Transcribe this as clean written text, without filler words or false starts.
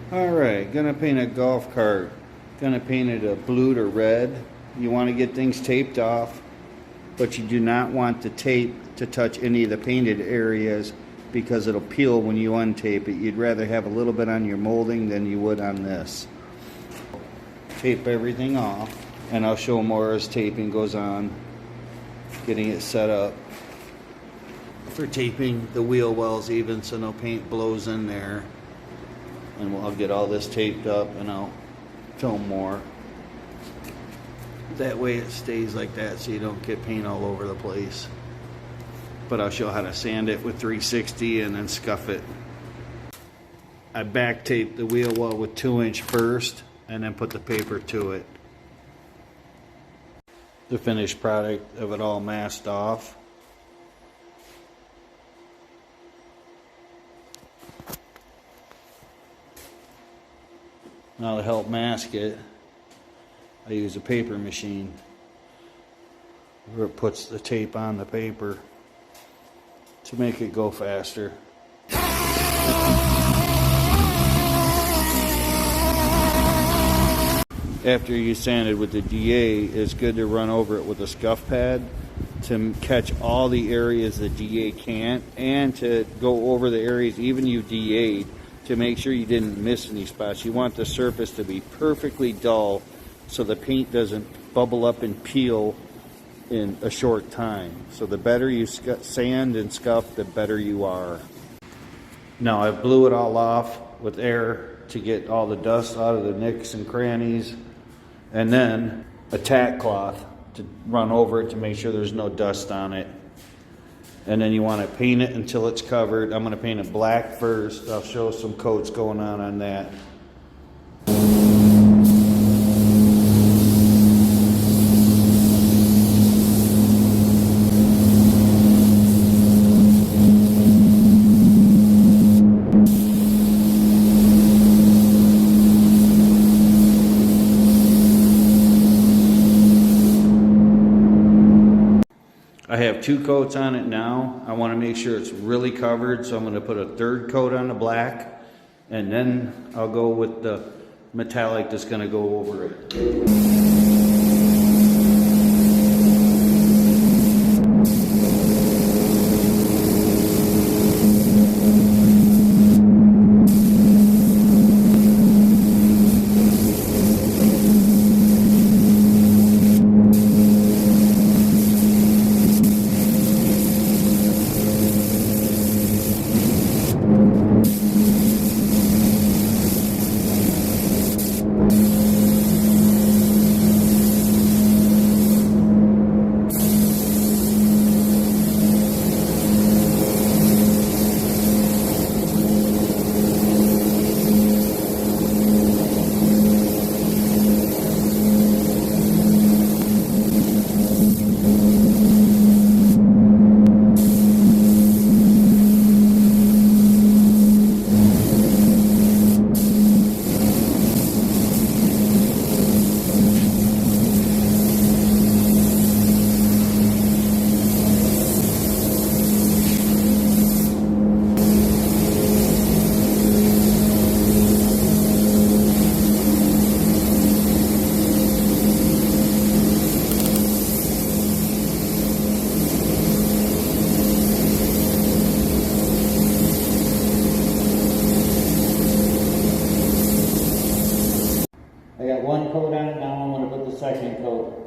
Alright, gonna paint a golf cart. Gonna paint it a blue to red. You want to get things taped off, but you do not want the tape to touch any of the painted areas because it'll peel when you untape it. You'd rather have a little bit on your molding than you would on this. Tape everything off, and I'll show more as taping goes on, getting it set up for taping the wheel wells even so no paint blows in there. And I'll get all this taped up and I'll film more. That way it stays like that so you don't get paint all over the place. But I'll show how to sand it with 360 and then scuff it. I back taped the wheel well with 2" first and then put the paper to it. The finished product of it all masked off. Now to help mask it, I use a paper machine where it puts the tape on the paper to make it go faster. After you sand it with the DA, it's good to run over it with a scuff pad to catch all the areas the DA can't, and to go over the areas even you DA'd to make sure you didn't miss any spots. You want the surface to be perfectly dull so the paint doesn't bubble up and peel in a short time. So the better you sand and scuff, the better you are. Now I blew it all off with air to get all the dust out of the nicks and crannies, and then a tack cloth to run over it to make sure there's no dust on it. And then you want to paint it until it's covered. I'm going to paint it black first. I'll show some coats going on that. I have 2 coats on it now. I want to make sure it's really covered, so I'm going to put a 3rd coat on the black, and then I'll go with the metallic that's going to go over it. I got 1 coat on it, now I'm going to put the 2nd coat.